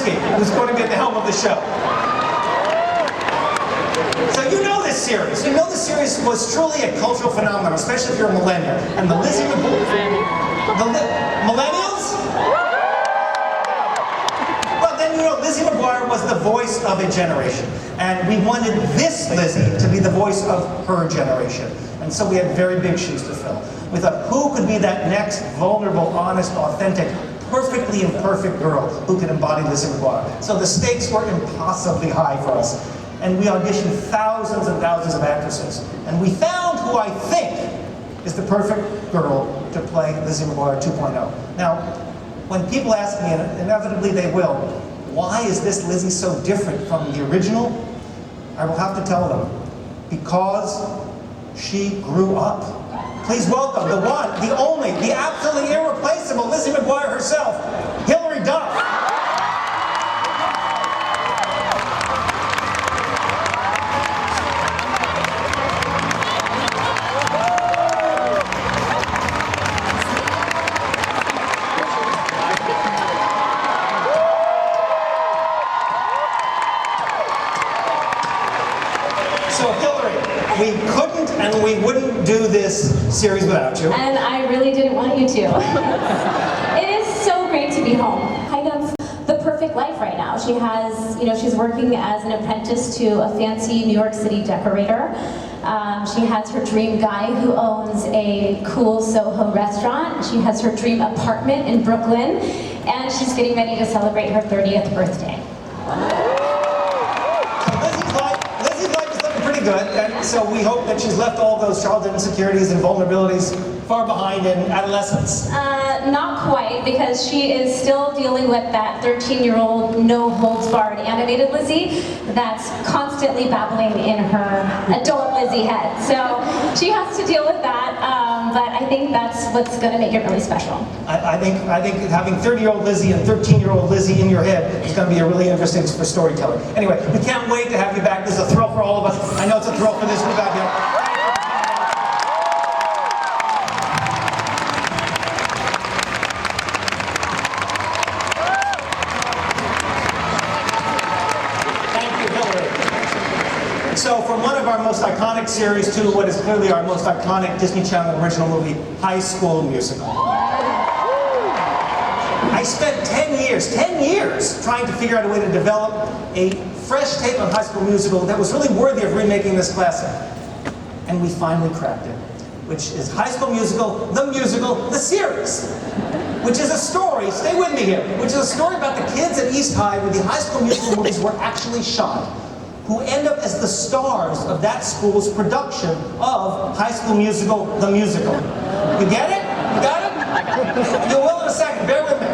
Krinsky, who's going to be at the helm of the show. So you know this series. You know the series was truly a cultural phenomenon, especially if you're a millennial. And the Lizzie McGuire... Millennials? Well, then you know Lizzie McGuire was the voice of a generation. And we wanted this Lizzie to be the voice of her generation. And so we had very big shoes to fill. We thought, who could be that next vulnerable, honest, authentic, perfectly imperfect girl who could embody Lizzie McGuire? So the stakes were impossibly high for us. And we auditioned thousands and thousands of actresses. And we found who I think is the perfect girl to play Lizzie McGuire 2.0. Now, when people ask me, and inevitably they will, why is this Lizzie so different from the original? I will have to tell them, because she grew up. Please welcome the one, the only, the absolutely irreplaceable Lizzie McGuire herself, Hilary Duff. So Hilary, we couldn't and we wouldn't do this series without you. And I really didn't want you to. It is so great to be home. Kind of the perfect life right now. She has, she's working as an apprentice to a fancy New York City decorator. She has her dream guy who owns a cool Soho restaurant. She has her dream apartment in Brooklyn. And she's getting ready to celebrate her 30th birthday. Good, and so we hope that she's left all those childhood insecurities and vulnerabilities far behind in adolescence. Not quite, because she is still dealing with that 13-year-old no-holds-barred animated Lizzie that's constantly babbling in her adult Lizzie head. So she has to deal with that, but I think that's what's going to make it really special. I think having 30-year-old Lizzie and 13-year-old Lizzie in your head is going to be a really interesting for storytelling. Anyway, we can't wait to have you back. This is a thrill for all of us. I know it's a thrill for this group out here. So from one of our most iconic series to what is clearly our most iconic Disney Channel original movie, High School Musical. I spent 10 years trying to figure out a way to develop a fresh take on High School Musical that was really worthy of remaking this classic. And we finally cracked it, which is High School Musical, the series. Which is a story, stay with me here, which is a story about the kids at East High where the High School Musical movies were actually shot, who end up as the stars of that school's production of High School Musical, the musical. You get it? You got it? You will in a second, bear with me.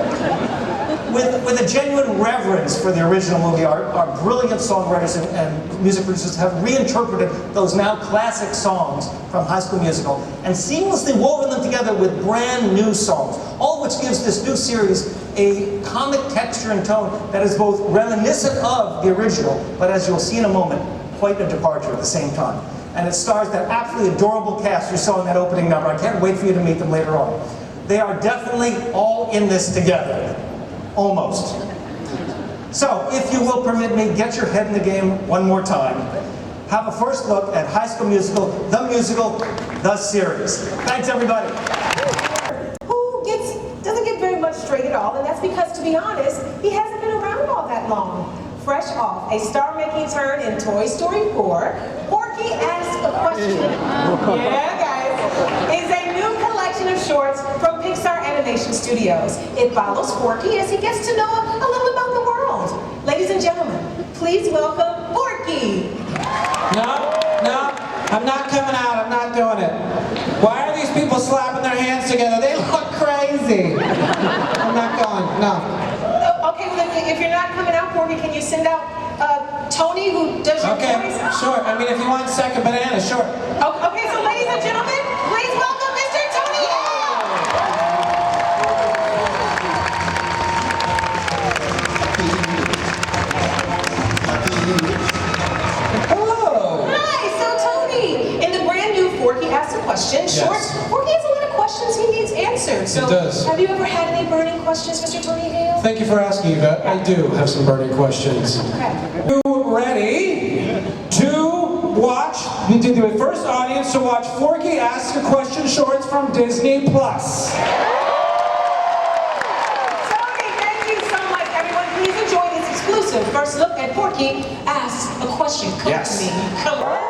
With a genuine reverence for the original movie, our brilliant songwriters and music producers have reinterpreted those now classic songs from High School Musical and seamlessly woven them together with brand new songs, all of which gives this new series a comic texture and tone that is both reminiscent of the original, but as you'll see in a moment, quite a departure at the same time. And it stars that absolutely adorable cast you saw in that opening number. I can't wait for you to meet them later on. They are definitely all in this together. Almost. So, if you will permit me, get your head in the game one more time. Have a first look at High School Musical, the series. Thanks, everybody. Doesn't get very much straight at all, and that's because, to be honest, he hasn't been around all that long. Fresh off a star-making turn in Toy Story 4, Porky asks a question. Yeah, guys. It's a new collection of shorts from Pixar Animation Studios. It follows Porky as he gets to know a little about the world. Ladies and gentlemen, please welcome Porky. No, I'm not coming out. I'm not doing it. Why are these people slapping their hands together? They look crazy. I'm not going, no. Okay, well, if you're not coming out, Porky, can you send out Tony, who does your voice? Sure. I mean, if you want second banana, sure. Okay, so ladies and gentlemen, please welcome Mr. Tony Hill. Hello. Hi, so Tony, in the brand new Porky Asks a Question short, Porky has a lot of questions he needs answered. answered. So, It does. have you ever had any burning questions, Mr. Tony Hale? Thank you for asking, Yvette. I do have some burning questions. Okay. You ready to watch, we did the first audience to watch Forky Ask a Question shorts from Disney Plus. Tony, thank you so much, everyone. Please enjoy this exclusive first look at Forky Ask a Question. Come to me. Come on.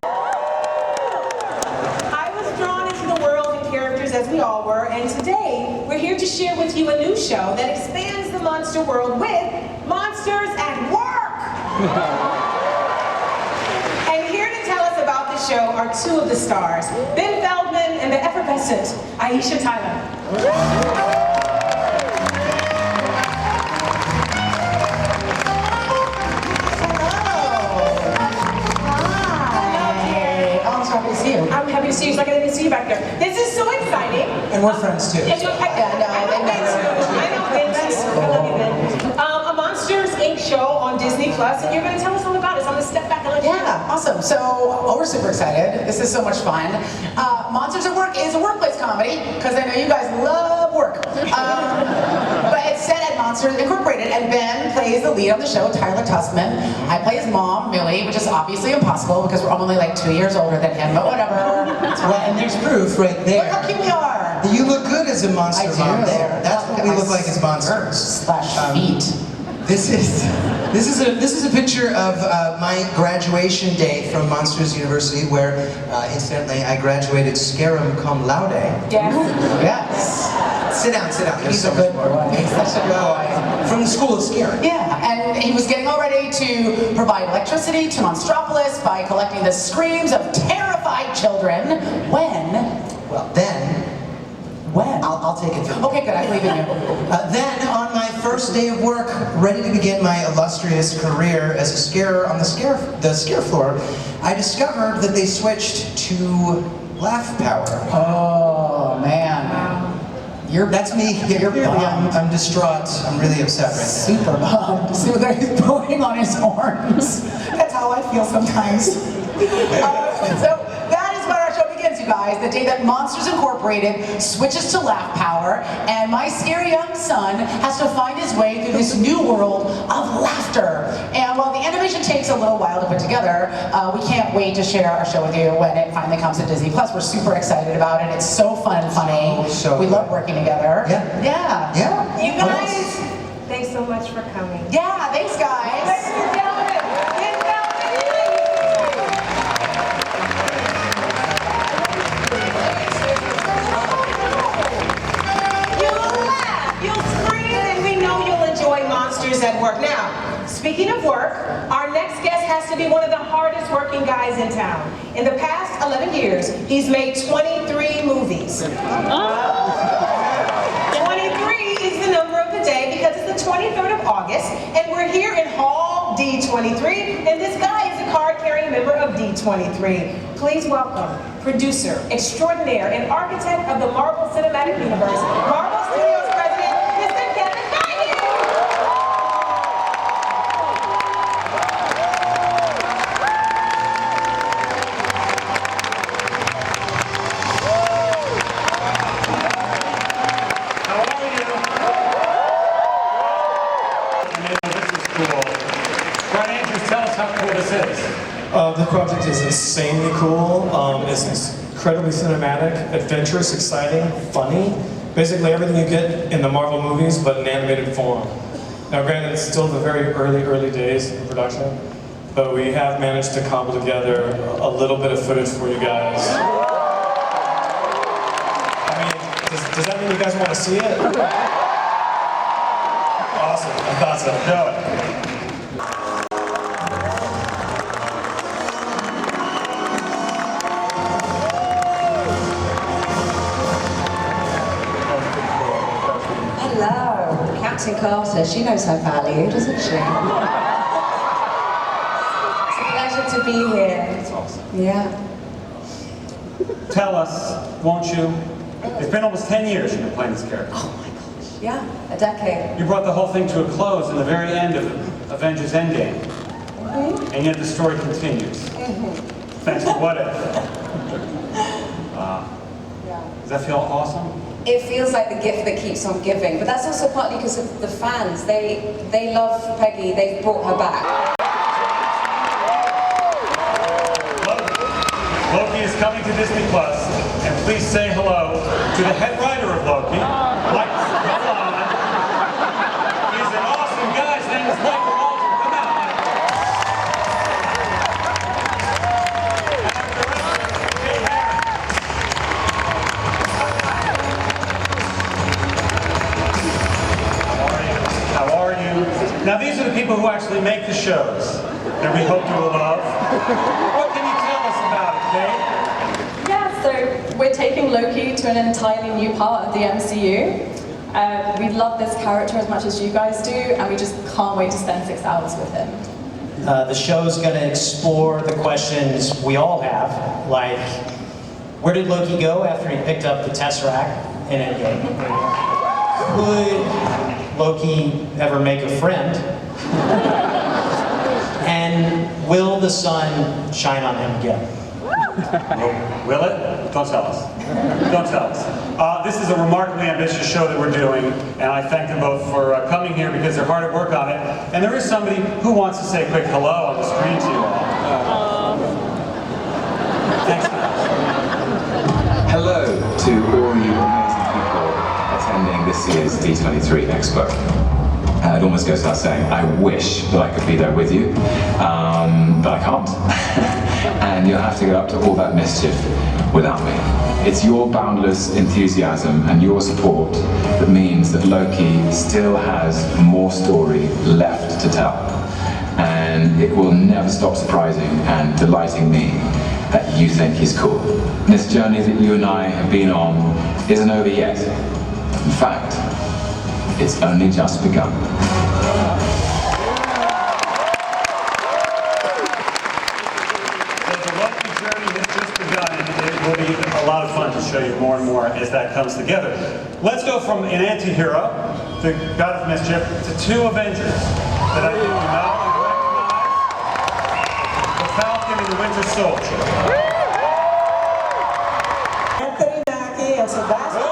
I was drawn into the world and characters as we all were, and today we're here to share with you a new show that expands the monster world with Monsters at Work. And here to tell us about the show are two of the stars, Ben Feldman and the effervescent Aisha Tyler. Happy to see you. I'm happy to see you. It's like I didn't see you back there. This is so exciting. And we're friends too. I know Ben too. I love you, Ben. A Monsters Inc. show on Disney Plus, and you're going to tell us all about it. So I'm going to step back and let you know. Yeah, awesome. So, we're super excited. This is so much fun. Monsters at Work is a workplace comedy, because I know you guys love work. But it's set at Monsters Incorporated, and Ben plays the lead on the show, Tyler Tussman. I play his mom, Millie, which is obviously impossible, because we're only like 2 years older than him, but whatever. Well, and there's proof right Look there. how cute we are. You look good as a monster I do. mom there. That's what we look like as monsters. Slash feet. This is a picture of my graduation day from Monsters University, where incidentally I graduated scarum cum laude. Yes. Yes. Sit down, sit down. He's a good boy. He's such a good boy. From the school of scaring. Yeah, and he was getting all ready to provide electricity to Monstropolis by collecting the screams of terrified children. Well, then When? I'll take it. Okay, good. I believe in you. Then, on my first day of work, ready to begin my illustrious career as a scarer on the scare floor, I discovered that they switched to laugh power. Oh man, That's me. You're Clearly, bummed. I'm distraught. I'm really upset right now. Super bummed. See that he's blowing on his horns. That's how I feel sometimes. So that is when our show begins, you guys. The day that Monsters Incorporated switches to laugh power, and my scary young son has to find his way through this new world of laughter. And while the animation takes a little while to put together, we can't wait to share our show with you when it finally comes to Disney Plus. We're super excited about it. It's so fun and funny. So we good. love working together. Yeah. Yeah. Yeah. You guys, thanks so much for coming. Yeah, thanks guys. Ladies and gentlemen, Ben Feldman. You'll laugh, you'll scream, and we know you'll enjoy Monsters at Work. Now, speaking of work, our next guest has to be one of the hardest working guys in town. In the past 11 years, he's made 23 movies. 23 is the number of the day because it's the 23rd of August, and we're here in Hall D23, and this guy is a card-carrying member of D23. Please welcome producer, extraordinaire, and architect of the Marvel Cinematic Universe, Marvel Studios president, Mr. Kevin Feige. How are you? This is cool. Brian Andrews, tell us how cool this is. The project is insanely cool. It's incredibly cinematic, adventurous, exciting, funny. Basically everything you get in the Marvel movies, but in animated form. Now granted, it's still the very early days of production, but we have managed to cobble together a little bit of footage for you guys. I mean, does that mean you guys want to see it? Awesome, I thought so. Do it. Hello, Captain Carter. She knows her value, doesn't she? It's a pleasure to be here. That's awesome. Yeah. Tell us, won't you? It's been almost 10 years you've been playing this character. Oh my gosh. Yeah, a decade. You brought the whole thing to a close in the very end of Avengers Endgame. And yet the story continues. Thanks to What If. Yeah. Is that feel awesome? It feels like the gift that keeps on giving, but that's also partly because of the fans. They love Peggy, they've brought her back. Loki is coming to Disney Plus, and please say hello to the head writer of Loki, Mike. He's an awesome guy. His name is Michael Walter. Come out, Michael. How are you? Now these are the people who actually make the shows that we hope you will love. What can you tell us about it, Kate? Yeah, so we're taking Loki to an entirely new part of the MCU. We love this character as much as you guys do, and we just can't wait to spend 6 hours with him. The show's going to explore the questions we all have, like, where did Loki go after he picked up the Tesseract in Endgame? Could Loki ever make a friend? And will the sun shine on him again? Will it? Don't tell us. Don't tell us. This is a remarkably ambitious show that we're doing, and I thank them both for coming here because they're hard at work on it. And there is somebody who wants to say a quick hello on the screen to you all. Thanks, guys. Hello to all you amazing people attending this year's D23 Expo. It almost goes without saying, I wish that I could be there with you, but I can't. And you'll have to get up to all that mischief without me. It's your boundless enthusiasm and your support that means that Loki still has more story left to tell. And it will never stop surprising and delighting me that you think he's cool. This journey that you and I have been on isn't over yet. In fact, it's only just begun. Will be a lot of fun to show you more and more as that comes together. Let's go from an anti-hero, the god of mischief, to 2 Avengers that I think you know and recognize. The Falcon and the Winter Soldier. Anthony Mackie and Sebastian.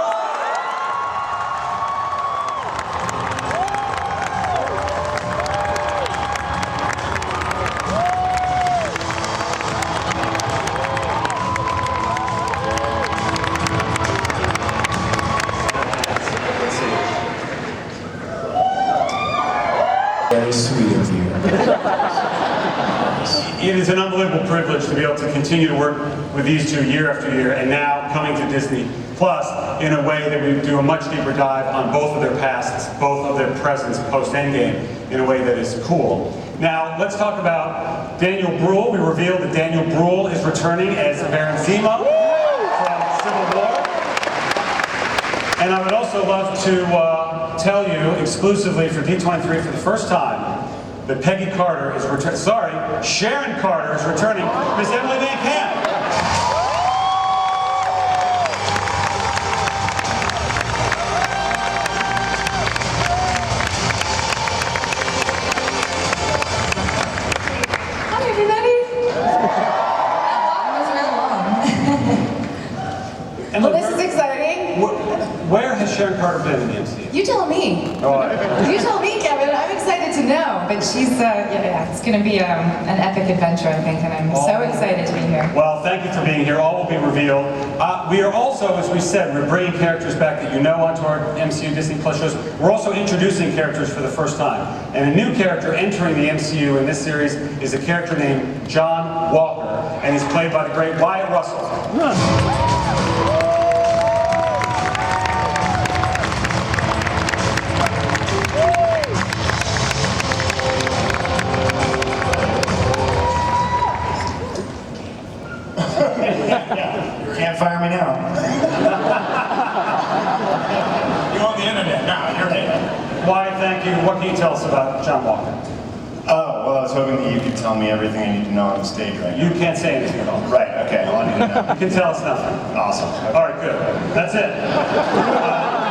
Very sweet of you. It is an unbelievable privilege to be able to continue to work with these 2 year after year, and now coming to Disney Plus in a way that we do a much deeper dive on both of their pasts, both of their presence post-Endgame, in a way that is cool. Now, let's talk about Daniel Bruhl. We revealed that Daniel Bruhl is returning as Baron Zemo from Civil War. And I would also love to tell you exclusively for D23 for the first time that Peggy Carter is returning. Sorry, Sharon Carter is returning. Miss Emily Van Camp. Hi, everybody. That was real long. And Well, look, this is exciting. where has Sharon Carter been in the MCU? You tell me. You tell me, Kevin. I'm excited to know. But she's, yeah, it's going to be an epic adventure, I think, and I'm so excited to be here. Well, thank you for being here. All will be revealed. We are also, as we said, we're bringing characters back that you know onto our MCU Disney Plus shows. We're also introducing characters for the first time. And a new character entering the MCU in this series is a character named John Walker, and he's played by the great Wyatt Russell. Can't fire me now. You're on the internet now. You're dead. Wyatt, thank you. What can you tell us about John Walker? Oh, well, I was hoping that you could tell me everything I need to know on the stage right now. You can't say anything at all. Right, okay, well, I need to know. You can tell us nothing. Awesome. All right, good. That's it.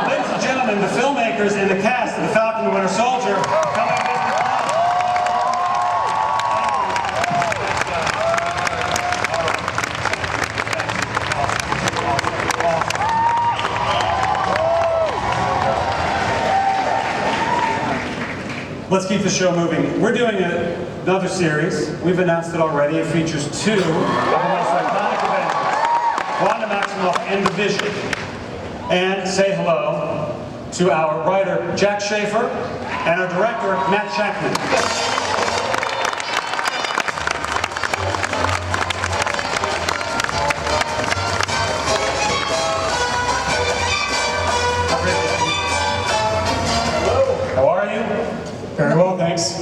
Ladies and gentlemen, the filmmakers and the cast of The Falcon and the Winter Soldier coming to Disney Plus. let's keep the show moving. We're doing another series. We've announced it already. It features two of the most iconic Avengers, Wanda Maximoff and the Vision. And say hello to our writer, Jack Schaefer, and our director, Matt Shackman. Very well, thanks.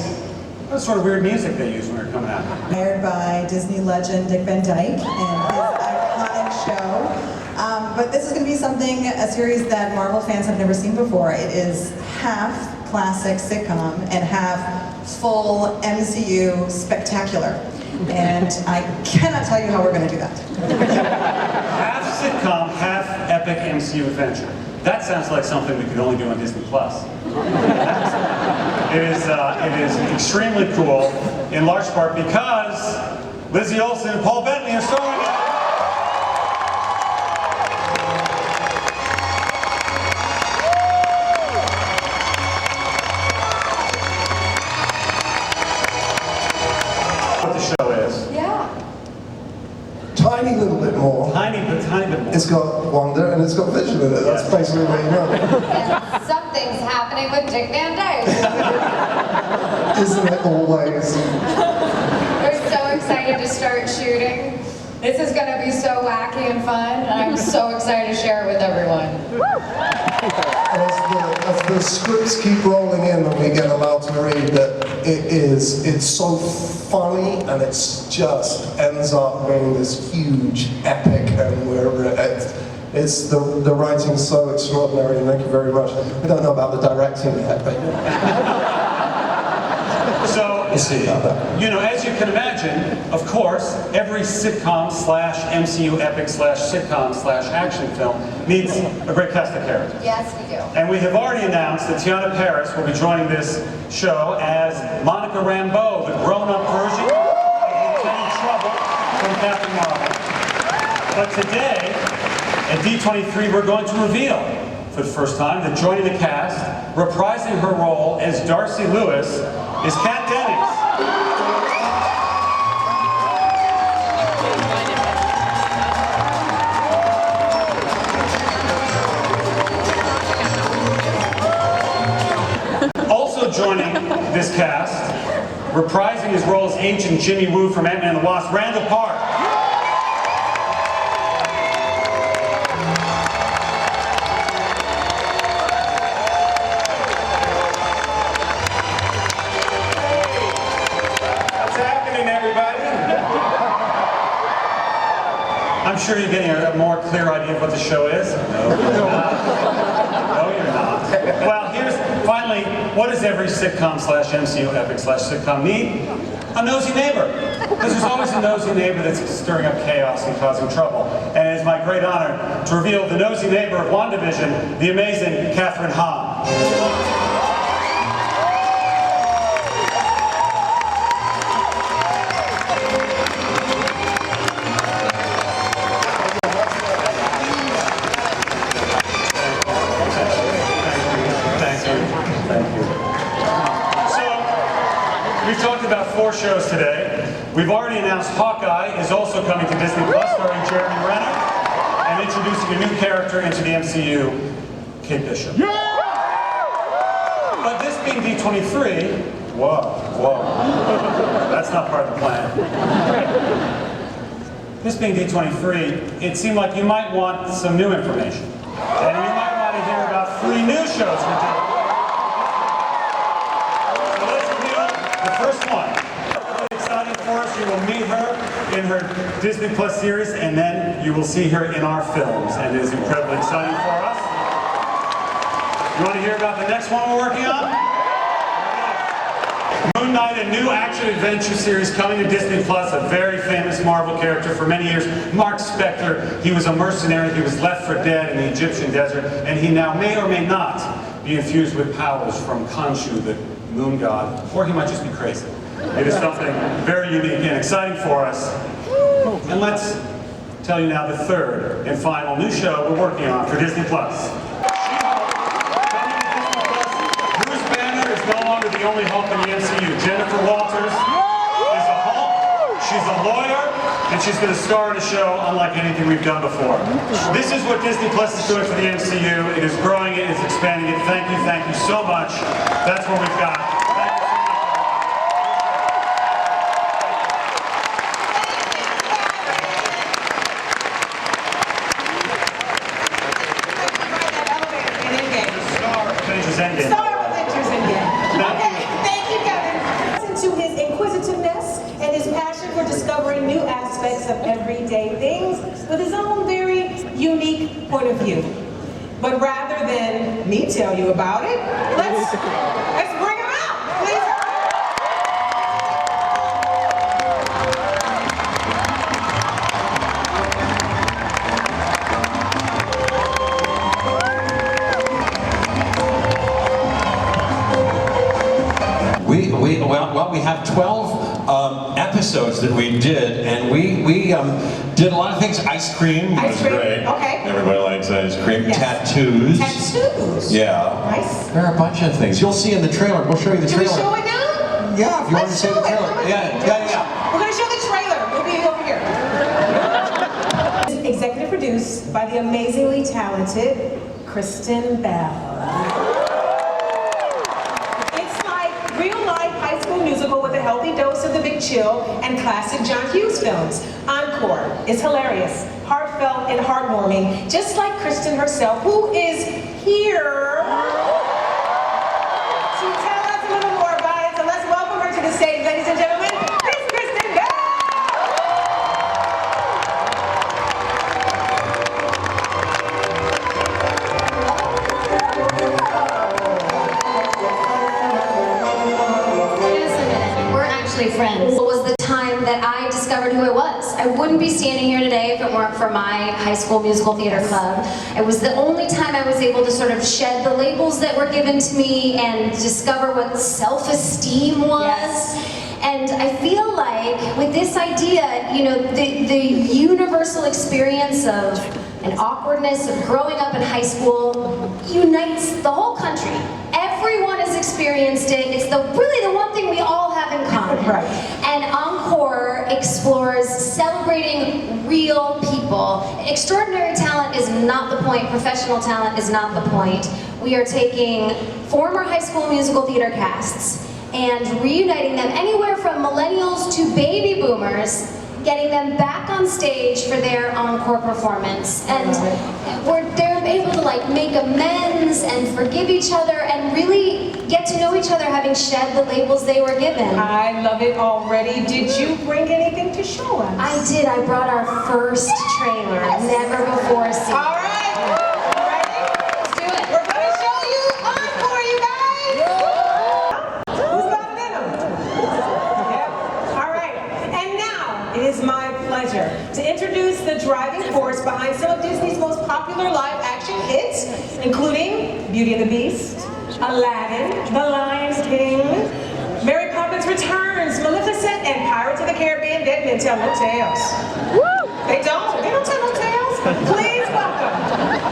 What sort of weird music they use when they're coming out? Inspired by Disney legend Dick Van Dyke and his iconic show. But this is going to be a series that Marvel fans have never seen before. It is half classic sitcom and half full MCU spectacular. And I cannot tell you how we're going to do that. Half sitcom, half epic MCU adventure. That sounds like something we could only do on Disney Plus. It is extremely cool, in large part because Lizzie Olsen and Paul Bettany are starring in it. What the show is. Yeah. Tiny little bit more. Tiny bit more. It's got Wanda and it's got Vision in it. That's basically what you know. And something's happening with Dick Van Dyke. Isn't it always? We're so excited to start shooting. This is going to be so wacky and fun, and I'm so excited to share it with everyone. As the scripts keep rolling in and we get allowed to read, it's so funny and it's just ends up being this huge epic, and the writing's so extraordinary. Thank you very much. I don't know about the directing yet, but So, you know, as you can imagine, of course, every sitcom slash MCU epic slash sitcom slash action film needs a great cast of characters. Yes, we do. And we have already announced that Tiana Paris will be joining this show as Monica Rambeau, the grown-up version of Lieutenant Trouble from Captain Marvel. But today, at D23, we're going to reveal, for the first time, that joining the cast, reprising her role as Darcy Lewis, is Kat Dennings. Also joining this cast, reprising his role as Agent Jimmy Woo from Ant-Man and the Wasp, Randall Park. I'm sure you're getting a more clear idea of what the show is. No, you're not. No, you're not. Well, finally, what does every sitcom slash MCU epic slash sitcom need? A nosy neighbor. Because there's always a nosy neighbor that's stirring up chaos and causing trouble. And it's my great honor to reveal the nosy neighbor of WandaVision, the amazing Catherine Hahn. We've talked about 4 shows today. We've already announced Hawkeye is also coming to Disney Plus, starring Jeremy Renner, and introducing a new character into the MCU, Kate Bishop. Yeah! But this being D23, whoa, that's not part of the plan. This being D23, it seemed like you might want some new information. And you might want to hear about 3 new shows we're doing. The first one, really exciting for us. You will meet her in her Disney Plus series, and then you will see her in our films, and it is incredibly exciting for us. You want to hear about the next one we're working on? Moon Knight, a new action-adventure series coming to Disney Plus, a very famous Marvel character for many years, Mark Spector. He was a mercenary, he was left for dead in the Egyptian desert, and he now may or may not be infused with powers from Khonshu, the moon god, or he might just be crazy. It is something very unique and exciting for us. And let's tell you now the third and final new show we're working on for Disney Plus. Bruce Banner is no longer the only Hulk in the MCU. Jennifer Walters is a Hulk, she's a lawyer, and she's going to star in a show unlike anything we've done before. This is what Disney Plus is doing for the MCU. It is growing it, it's expanding it. Thank you so much. That's what we've got. Star Avengers Endgame. Okay, thank you, Kevin. To his inquisitiveness and his passion for discovering new aspects of everyday things with his own very unique point of view. But rather than me tell you about it, let's bring him out, please. Well, we have 12 episodes that we did, and we did a lot of things. Ice cream was great. Okay. Everybody likes ice cream. Yes. Tattoos. Tattoos. Yeah. Nice. There are a bunch of things. You'll see in the trailer. We'll show you the Can we trailer. show it now? Yeah, if you want to Let's see the show it. trailer. Yeah. We're going to show the trailer. We'll be over here. Executive produced by the amazingly talented Kristen Bell. It's like real-life high school musical with a healthy dose of the big chill and classic John Hughes films. Encore is hilarious, heartfelt, and heartwarming, just like Kristen herself, who is here to tell us a little more about it. So let's welcome her to the stage, ladies and gentlemen. It's Kristen Bell! We're actually friends. It was the time that I discovered who I was. I wouldn't be standing here today if it weren't for my high school musical theater club. It was the only time I was able to sort of shed the labels that were given to me and discover what self-esteem was. Yes. And I feel like with this idea, you know, the universal experience of an awkwardness of growing up in high school unites the whole country. Everyone has experienced it. It's really the one thing we all have in common. Right. And Encore explores celebrating real people. Extraordinary talent is not the point. Professional talent is not the point. We are taking former high school musical theater casts and reuniting them anywhere from millennials to baby boomers, getting them back on stage for their encore performance. And they're able to like make amends and forgive each other and really get to know each other, having shed the labels they were given. I love it already. Did you bring anything to show us? I did. I brought our first trailer, never before seen. All right. Ready? Let's do it. We're going to show you Encore, you guys. Who's got it in them? Yep. All right. And now it is my pleasure to introduce the driving force behind some of Disney's most popular live-action hits, including Beauty and the Beast, Aladdin, The Lion King, Mary Poppins Returns, Maleficent, and Pirates of the Caribbean. Dead men tell no tales. They don't tell no tales. Please welcome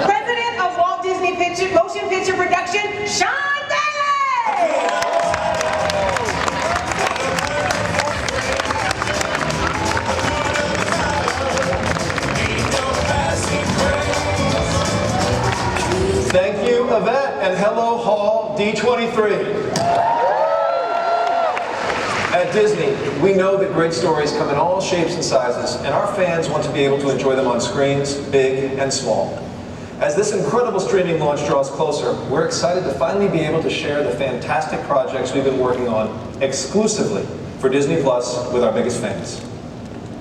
President of Walt Disney Motion Picture Production, Sean Bailey! Thank you, Yvette, and hello, Hall D23. At Disney, we know that great stories come in all shapes and sizes, and our fans want to be able to enjoy them on screens, big and small. As this incredible streaming launch draws closer, we're excited to finally be able to share the fantastic projects we've been working on exclusively for Disney Plus with our biggest fans.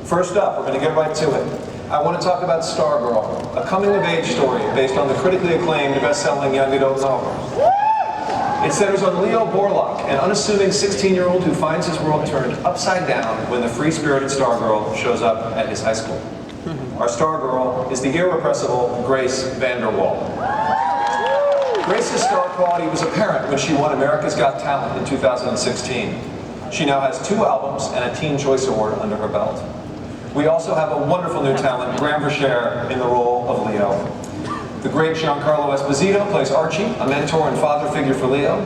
First up, we're going to get right to it. I want to talk about Stargirl, a coming-of-age story based on the critically acclaimed best-selling young adult novel. It centers on Leo Borlock, an unassuming 16-year-old who finds his world turned upside down when the free-spirited Stargirl shows up at his high school. Our Stargirl is the irrepressible Grace Vanderwall. Grace's star quality was apparent when she won America's Got Talent in 2016. She now has 2 albums and a Teen Choice Award under her belt. We also have a wonderful new talent, Graham Vercher, in the role of Leo. The great Giancarlo Esposito plays Archie, a mentor and father figure for Leo.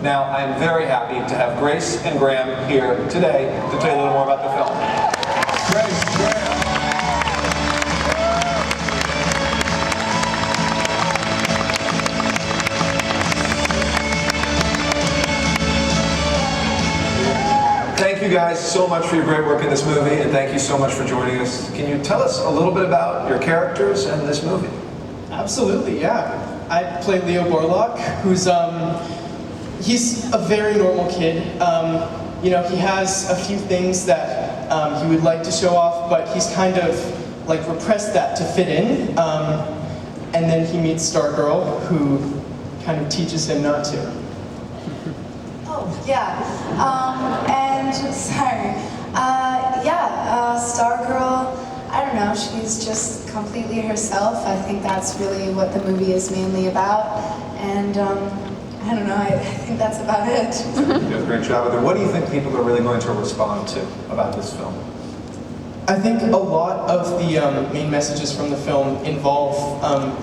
Now, I'm very happy to have Grace and Graham here today to tell you a little more about the film. Grace, Graham. Thank you guys so much for your great work in this movie, and thank you so much for joining us. Can you tell us a little bit about your characters and this movie? Absolutely, yeah. I play Leo Borlock, who's he's a very normal kid. You know, he has a few things that he would like to show off, but he's kind of like repressed that to fit in. And then he meets Stargirl, who kind of teaches him not to. Oh, yeah. Stargirl, I don't know, she's just completely herself. I think that's really what the movie is mainly about. And I don't know, I think that's about it. You did a great job with it. What do you think people are really going to respond to about this film? I think a lot of the main messages from the film involve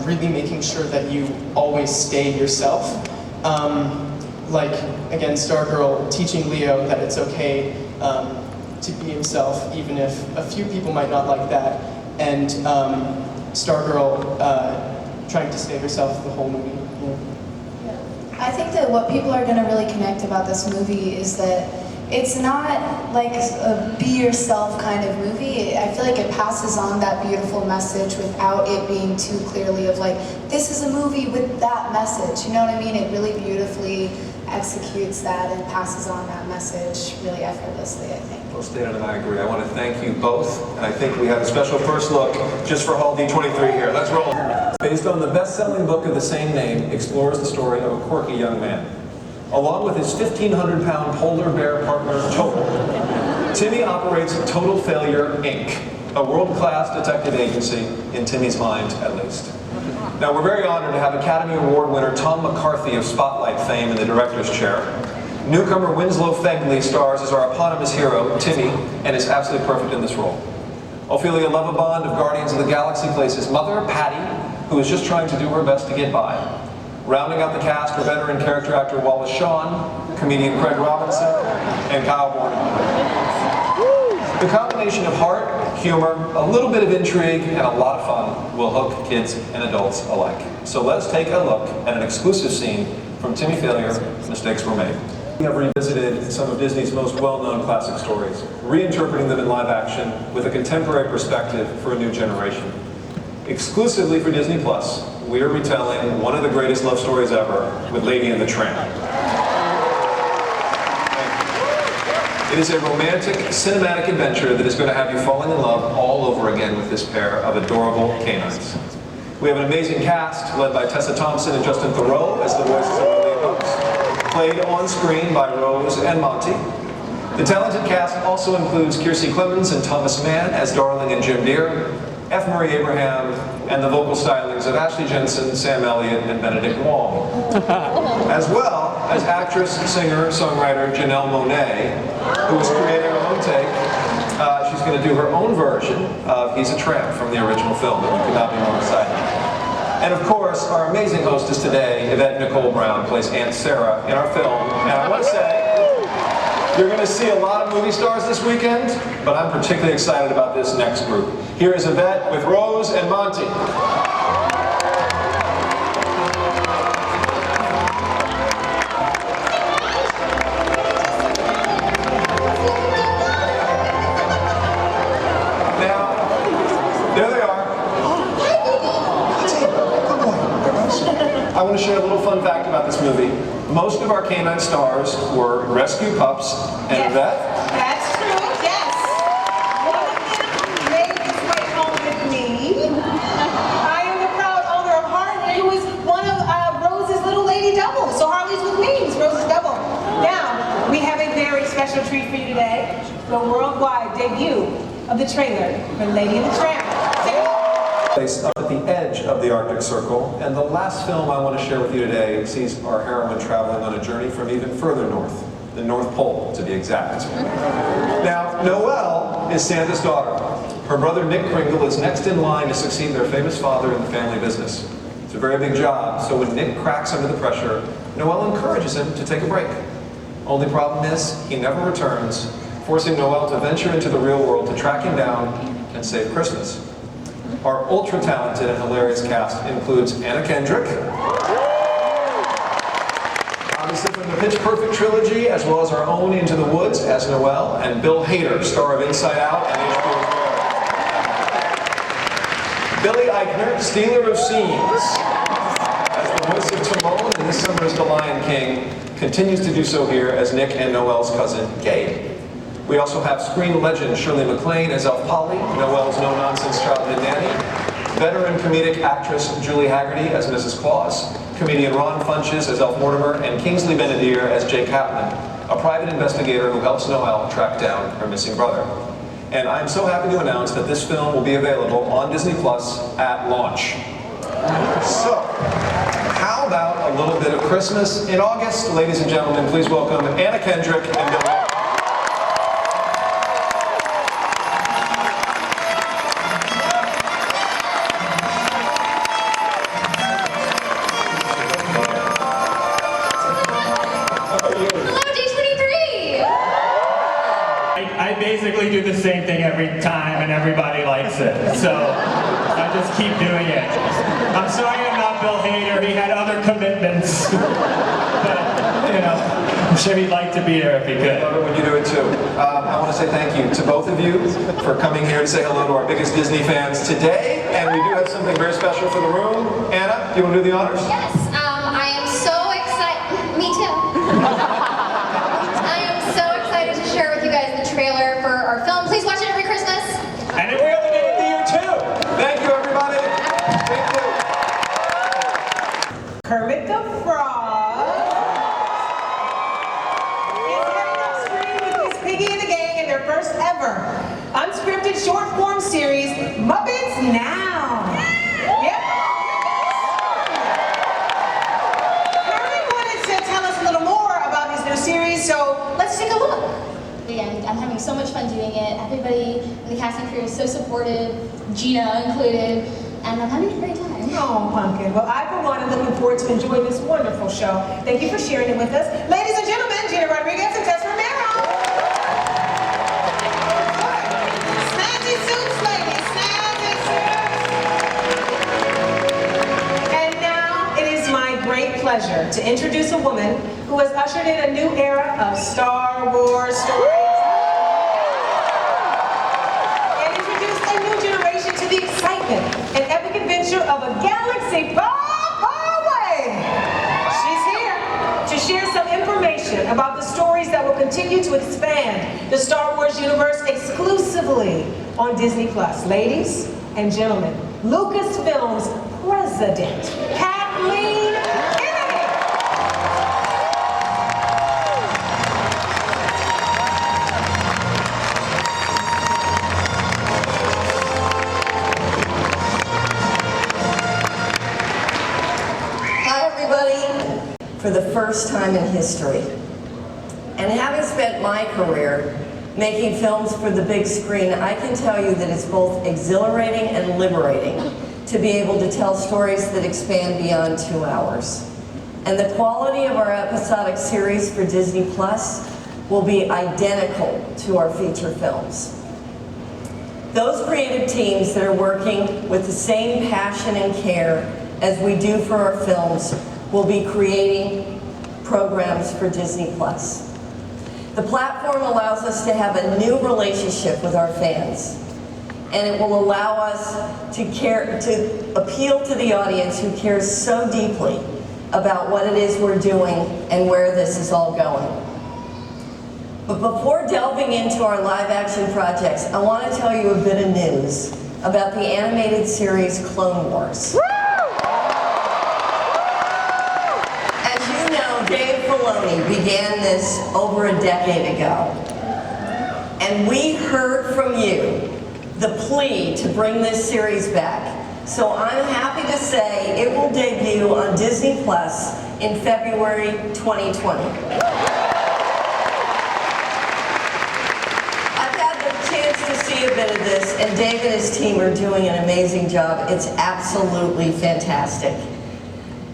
really making sure that you always stay yourself. Like, again, Stargirl teaching Leo that it's okay to be himself, even if a few people might not like that, and Stargirl trying to stay herself the whole movie. Yeah. I think that what people are going to really connect about this movie is that it's not like a be yourself kind of movie. I feel like it passes on that beautiful message without it being too clearly of like, this is a movie with that message. You know what I mean? It really beautifully executes that and passes on that message really effortlessly, I think. Well stated, and I agree. I want to thank you both, and I think we have a special first look just for Hall D23 here. Let's roll. Based on the best-selling book of the same name, explores the story of a quirky young man. Along with his 1,500-pound polar bear partner, Total, Timmy operates Total Failure, Inc., a world-class detective agency, in Timmy's mind, at least. Now, we're very honored to have Academy Award winner Tom McCarthy of Spotlight fame in the director's chair. Newcomer Winslow Fegley stars as our eponymous hero, Timmy, and is absolutely perfect in this role. Ophelia Lovabond of Guardians of the Galaxy plays his mother, Patty, who is just trying to do her best to get by. Rounding out the cast are veteran character actor Wallace Shawn, comedian Craig Robinson, and Kyle Bornstein. The combination of heart, humor, a little bit of intrigue, and a lot of fun will hook kids and adults alike. So let's take a look at an exclusive scene from Timmy Failure, Mistakes Were Made. We have revisited some of Disney's most well-known classic stories, reinterpreting them in live action with a contemporary perspective for a new generation. Exclusively for Disney Plus, we are retelling one of the greatest love stories ever with Lady and the Tramp. It is a romantic, cinematic adventure that is going to have you falling in love all over again with this pair of adorable canines. We have an amazing cast led by Tessa Thompson and Justin Theroux as the voices of our lead hosts, played on screen by Rose and Monty. The talented cast also includes Kiersey Clemens and Thomas Mann as Darling and Jim Deere, F. Murray Abraham, and the vocal stylings of Ashley Jensen, Sam Elliott, and Benedict Wong. As well as actress, singer, songwriter Janelle Monáe, who is creating her own take. She's going to do her own version of He's a Tramp from the original film, and we could not be more excited. And of course, our amazing hostess today, Yvette Nicole Brown, plays Aunt Sarah in our film. And I want to say, you're going to see a lot of movie stars this weekend, but I'm particularly excited about this next group. Here is Yvette with Rose and Monty. I want to share a little fun fact about this movie. Most of our canine stars were rescue pups, and Yes, Yvette? that's true, yes. One of them made his way home with me. I am the proud owner of Harley, who is one of Rose's little lady doubles. So Harley's with me, it's Rose's double. Now, we have a very special treat for you today. The worldwide debut of the trailer for Lady and the Tramp. Place up at the edge of the Arctic Circle, and the last film I want to share with you today sees our heroine traveling on a journey from even further north, the North Pole to be exact. Now, Noelle is Santa's daughter. Her brother Nick Kringle is next in line to succeed their famous father in the family business. It's a very big job, so when Nick cracks under the pressure, Noelle encourages him to take a break. Only problem is, he never returns, forcing Noelle to venture into the real world to track him down and save Christmas. Our ultra-talented and hilarious cast includes Anna Kendrick, obviously from the Pitch Perfect trilogy, as well as our own Into the Woods as Noelle, and Bill Hader, star of Inside Out and HBO's Billy Eichner, stealer of scenes, as the voice of Timon in this summer's The Lion King, continues to do so here as Nick and Noelle's cousin, Gabe. We also have screen legend Shirley MacLaine as Elf Polly, Noelle's no-nonsense childhood nanny, veteran comedic actress Julie Haggerty as Mrs. Claus, comedian Ron Funches as Elf Mortimer, and Kingsley Benadier as Jake Kaplan, a private investigator who helps Noelle track down her missing brother. And I'm so happy to announce that this film will be available on Disney Plus at launch. So, how about a little bit of Christmas in August? Ladies and gentlemen, please welcome Anna Kendrick and Bill Hader. I basically do the same thing every time and everybody likes it, so I just keep doing it. I'm sorry I'm not Bill Hader, he had other commitments, but you know, I'm sure he'd like to be here if he could. I love it when you do it too. I want to say thank you to both of you for coming here to say hello to our biggest Disney fans today, and we do have something very special for the room. Anna, do you want to do the honors? Yes, I am so excited. Me too. I am so excited to share with you guys the trailer for our film. Please watch it every Christmas. And every other day of the year too. Thank you, everybody. Thank you. Kermit the Frog is heading up screen with Miss Piggy and the gang in their first ever unscripted short-form series, Muppets Now. Yep. Kermit wanted to tell us a little more about his new series, so let's take a look. And I'm having so much fun doing it. Everybody in the casting crew is so supportive, Gina included, and I'm having a great time. Oh, Pumpkin. Well, I, for one, am looking forward to enjoying this wonderful show. Thank you for sharing it with us. Ladies and gentlemen, Gina Rodriguez and Tess Romero. Snazzy suits, ladies. Snazzy suits. And now it is my great pleasure to introduce a woman who has ushered in a new era of Star Wars stories. And introduced a new generation to the excitement and epic adventure of a galaxy far, far away. She's here to share some information about the stories that will continue to expand the Star Wars universe exclusively on Disney Plus. Ladies and gentlemen, Lucasfilm's president, Kathleen Kennedy. Hi everybody, for the first time in history. And having spent my career making films for the big screen, I can tell you that it's both exhilarating and liberating to be able to tell stories that expand beyond 2 hours. And the quality of our episodic series for Disney Plus will be identical to our feature films. Those creative teams that are working with the same passion and care as we do for our films will be creating programs for Disney Plus. The platform allows us to have a new relationship with our fans, and it will allow us to appeal to the audience who cares so deeply about what it is we're doing and where this is all going. But before delving into our live-action projects, I want to tell you a bit of news about the animated series Clone Wars. As you know, Dave Filoni began this over a decade ago. And we heard from you the plea to bring this series back. So I'm happy to say it will debut on Disney Plus in February 2020. I've had the chance to see a bit of this, and Dave and his team are doing an amazing job. It's absolutely fantastic.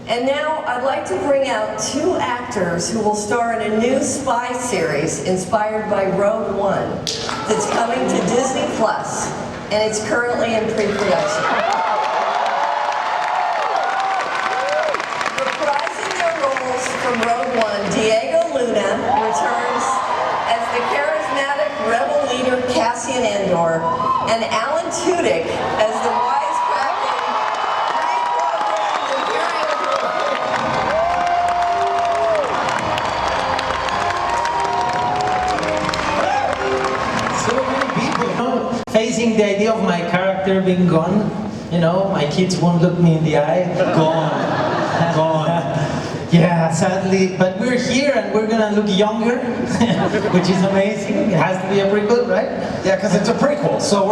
And now I'd like to bring out two actors who will star in a new spy series inspired by Rogue One that's coming to Disney Plus, and it's currently in pre-production. Reprising their roles from Rogue One, Diego Luna returns as the charismatic rebel leader Cassian Andor, and Alan Tudyk as the wisecracking, reprogrammed Imperial So many people, you know, facing the idea of my character being gone. You know, my kids won't look me in the eye. Gone. Yeah, sadly, but we're here and we're gonna look younger, which is amazing. It has to be a prequel, right? Yeah, because it's a prequel. So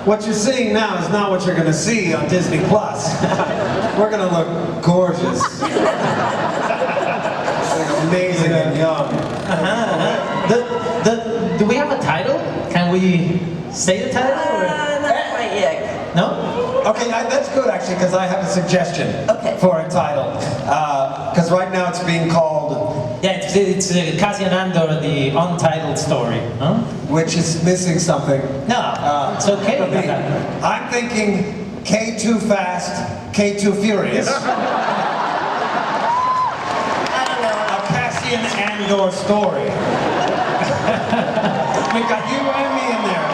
what you're seeing now is not what you're going to see on Disney Plus. We're going to look gorgeous. Like amazing and young. Do we have a title? Can we say the title? Not quite yet. No? Okay, that's good actually, because I have a suggestion for a title. Because right now it's being called... Yeah, it's Cassian Andor, the untitled story. Huh? Which is missing something. No, it's okay. I'm thinking K2 Fast, K2 Furious. I don't know. A Cassian Andor story. We got you and me in there.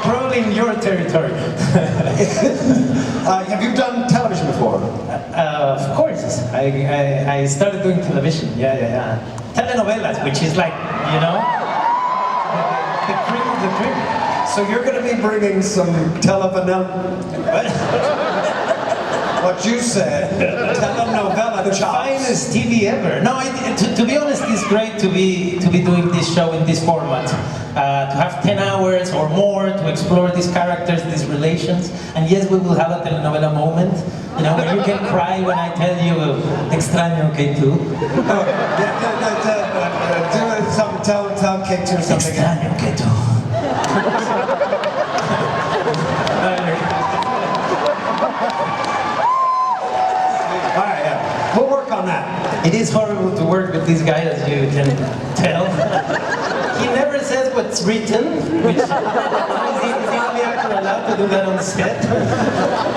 Probably in your territory. Have you done television before? Of course. I started doing television. Yeah. Telenovelas, which is like, you know, the cream of the cream. So you're going to be bringing some telenovela. What you said, telenovela the finest TV ever. No, to be honest, it's great to be doing this show in this format. To have 10 hours or more to explore these characters, these relations. And yes, we will have a telenovela moment. You know, where you can cry when I tell you, extraño K2. Tell K2 something. Extraño K2. We'll work on that. It is horrible to work with this guy, as you can tell. He never says what's written, which is the only actor allowed to do that on set,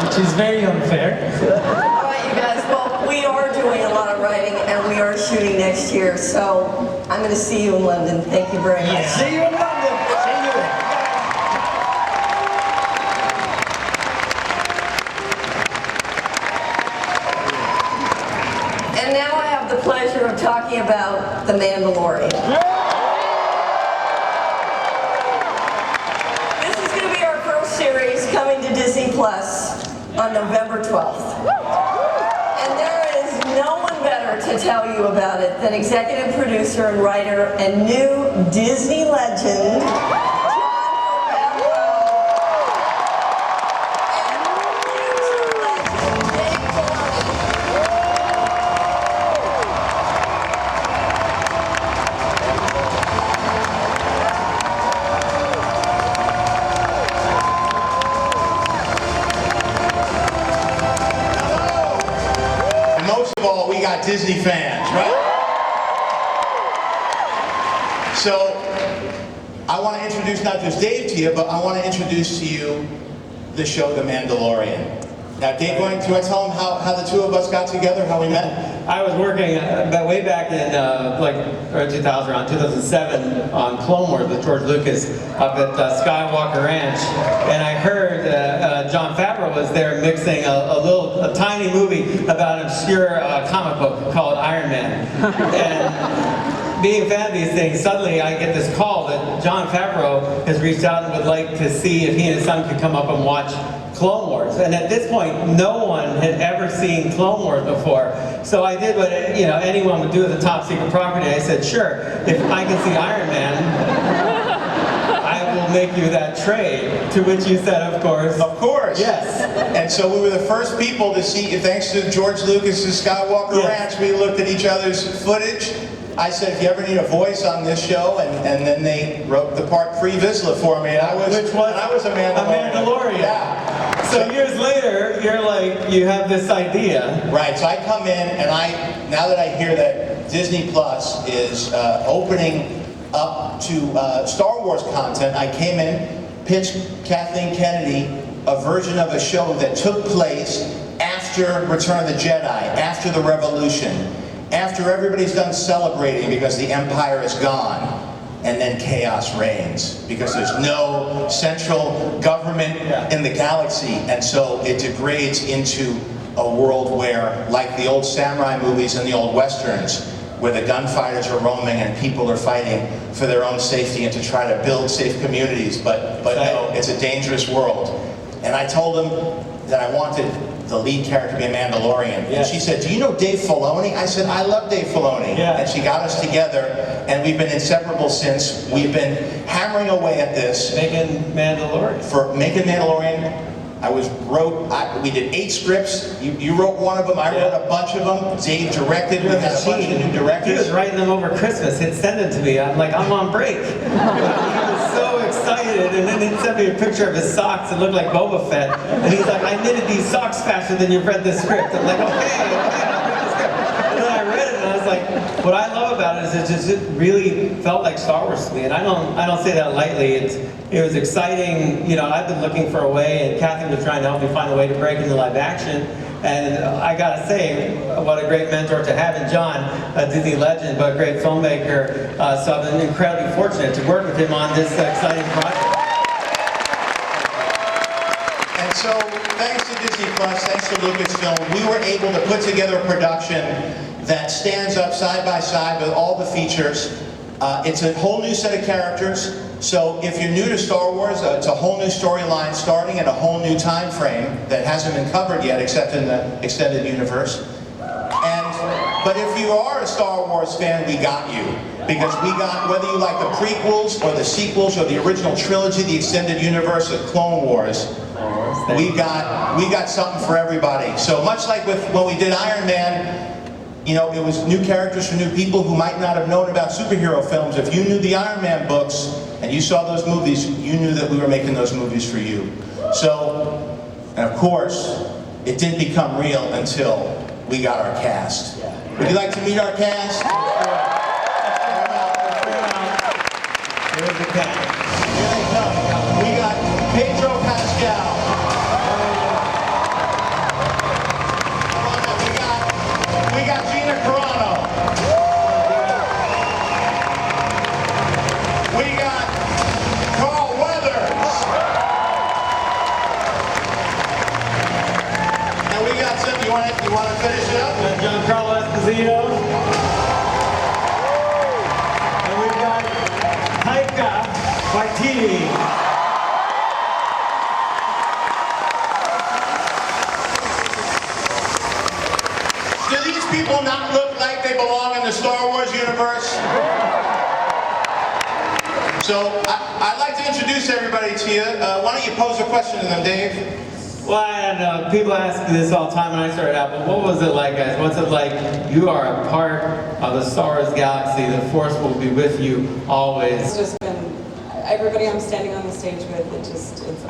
which is very unfair. All right, you guys, well, we are doing a lot of writing and we are shooting next year, so I'm going to see you in London. Thank you very much. Yeah. See you in London. See you. And now I have the pleasure of talking about The Mandalorian. This is going to be our first series coming to Disney Plus on November 12th. And there is no one better to tell you about it than executive producer and writer and new Disney legend, Disney fans, right? So, I want to introduce not just Dave to you, but I want to introduce to you the show The Mandalorian. Now, Dave, you want to tell them how the two of us got together, how we met? I was working way back in like 2000, around 2007 on Clone Wars with George Lucas up at Skywalker Ranch, and I heard Jon Favreau was there mixing a tiny movie about an obscure comic book called Iron Man. And being a fan of these things, suddenly I get this call that Jon Favreau has reached out and would like to see if he and his son could come up and watch Clone Wars. And at this point, no one had ever seen Clone Wars before. So I did what anyone would do with a top secret property. I said, sure, if I can see Iron Man, I will make you that trade. To which you said, of course. Of course. Yes. And so we were the first people to see, thanks to George Lucas's Skywalker Ranch, we looked at each other's footage. I said, if you ever need a voice on this show, and then they wrote the part Free Vizsla for me, and I was a Mandalorian. A Mandalorian. Yeah. So years later, you're like, you have this idea. Right, so I come in and now that I hear that Disney Plus is opening up to Star Wars content, I came in, pitched Kathleen Kennedy a version of a show that took place after Return of the Jedi, after the Revolution, after everybody's done celebrating because the Empire is gone, and then chaos reigns because there's no central government in the galaxy, and so it degrades into a world where, like the old samurai movies and the old westerns, where the gunfighters are roaming and people are fighting for their own safety and to try to build safe communities, but no, it's a dangerous world. And I told them that I wanted the lead character to be a Mandalorian. And she said, do you know Dave Filoni? I said, I love Dave Filoni. And she got us together, and we've been inseparable since. We've been hammering away at this. Making Mandalorian. For making Mandalorian. We did 8 scripts. You wrote one of them, I wrote a bunch of them. Dave directed, we had a bunch of new directors. He was writing them over Christmas. He'd send them to me. I'm like, I'm on break. He was so excited, and then he'd send me a picture of his socks that looked like Boba Fett. And he's like, I knitted these socks faster than you've read this script. I'm like, okay, I'll read the script. And then I read it, and I was like, what I love about it is it really felt like Star Wars to me. And I don't say that lightly. It was exciting. You know, I've been looking for a way, and Kathy was trying to help me find a way to break into live action. And I gotta say, what a great mentor to have in John, a Disney legend, but a great filmmaker. So I've been incredibly fortunate to work with him on this exciting project. And so, thanks to Disney Plus, thanks to Lucasfilm, we were able to put together a production that stands up side by side with all the features. It's a whole new set of characters. So if you're new to Star Wars, it's a whole new storyline starting in a whole new time frame that hasn't been covered yet except in the extended universe. But if you are a Star Wars fan, we got you. Because we got, whether you like the prequels or the sequels or the original trilogy, the extended universe of Clone Wars, we got something for everybody. So much like when we did Iron Man, you know, it was new characters for new people who might not have known about superhero films. If you knew the Iron Man books and you saw those movies, you knew that we were making those movies for you. So, and of course, it didn't become real until we got our cast. Would you like to meet our cast? Here's the cast. Here they come. We got Pedro Pascal. We got Gina Carano. We got Carl Weathers. And we got some, you want to finish it up? Giancarlo Esposito. And we've got Taika Waititi. Do these people not look like they belong in the Star Wars universe? So, I'd like to introduce everybody to you. Why don't you pose a question to them, Dave? Well, I don't know. People ask me this all the time when I started out, but what was it like, guys? What's it like? You are a part of the Star Wars galaxy. The Force will be with you always. It's just been, everybody I'm standing on the stage with,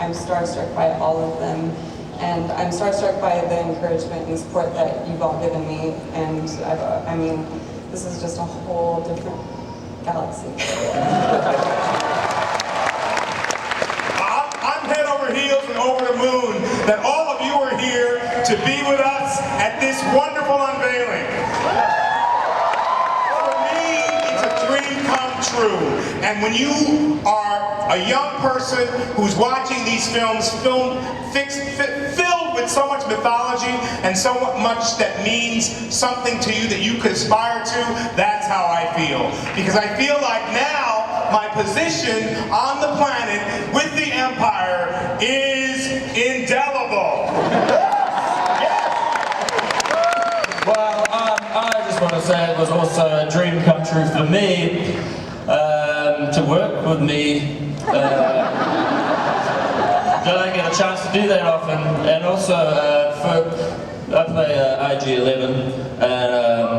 I'm starstruck by all of them. And I'm starstruck by the encouragement and support that you've all given me. And I mean, this is just a whole different galaxy. I'm head over heels and over the moon that all of you are here to be with us at this wonderful unveiling. For me, it's a dream come true. And when you are a young person who's watching these films, filled with so much mythology and so much that means something to you that you could aspire to, that's how I feel. Because I feel like now my position on the planet with the Empire is indelible. Well, I just want to say it was also a dream come true for me to work with me. Don't get a chance to do that often, and also I play IG-11, and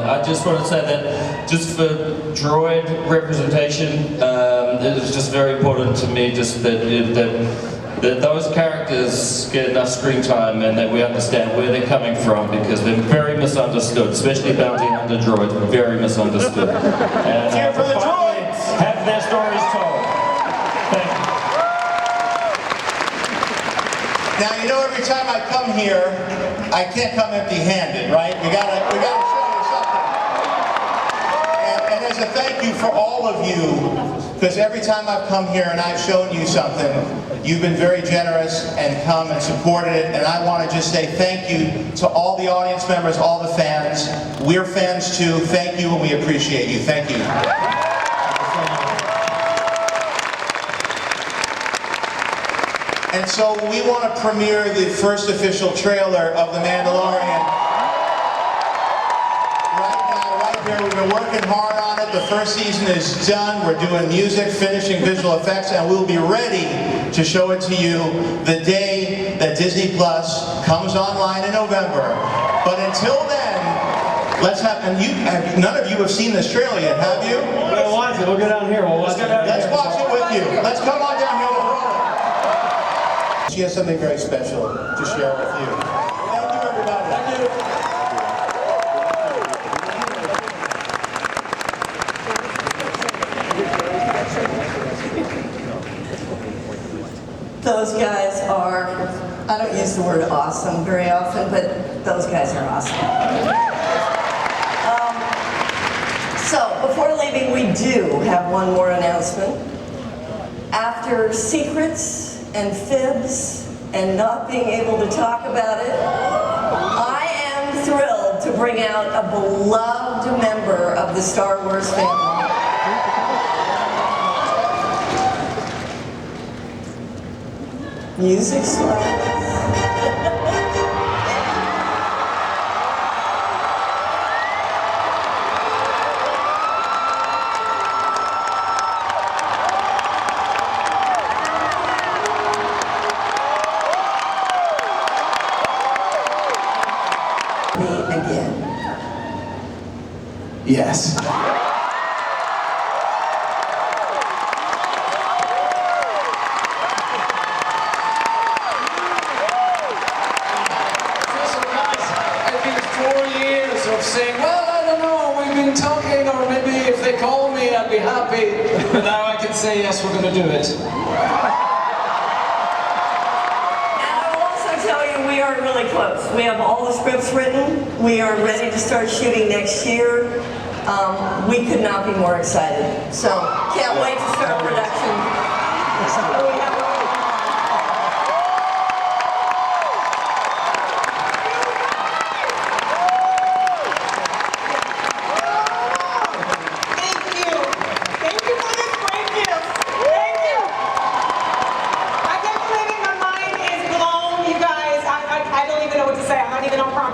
I just want to say that just for droid representation, it is just very important to me just that that those characters get enough screen time and that we understand where they're coming from, because they're very misunderstood, especially Bounty Hunter droids, very misunderstood. And Cheer for the droids! Have their stories told. Thank you. Now, you know, every time I come here, I can't come empty-handed, right? We gotta show you something. And as a thank you for all of you, because every time I've come here and I've shown you something, you've been very generous and come and supported it, and I want to just say thank you to all the audience members, all the fans. We're fans too. Thank you, and we appreciate you. Thank you. And so we want to premiere the first official trailer of The Mandalorian. Right here, we've been working hard on it. The first season is done. We're doing music, finishing visual effects, and we'll be ready to show it to you the day that Disney Plus comes online in November. But until then, let's have, and none of you have seen this trailer yet, have you? We'll watch it. We'll go down here. We'll watch it. Let's watch it with you. Let's come on down here. She has something very special to share with you. Thank you, everybody. Thank you. Those guys are, I don't use the word awesome very often, but those guys are awesome. So, before leaving, we do have one more announcement. After secrets and fibs and not being able to talk about it, I am thrilled to bring out a beloved member of the Star Wars family. Music slaps. Yes. Of saying, well, I don't know, we've been talking, or maybe if they call me, I'd be happy. But now I can say, yes, we're going to do it. And I'll also tell you, we are really close. We have all the scripts written. We are ready to start shooting next year. We could not be more excited. So, can't wait to start production.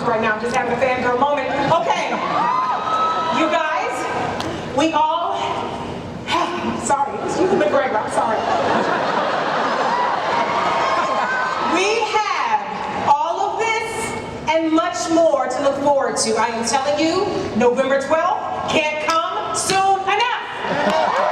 Right now, I'm just having a fangirl moment. Okay, you guys, we all sorry, it's Lizzie McGuire, I'm sorry. We have all of this and much more to look forward to. I am telling you, November 12th can't come soon enough.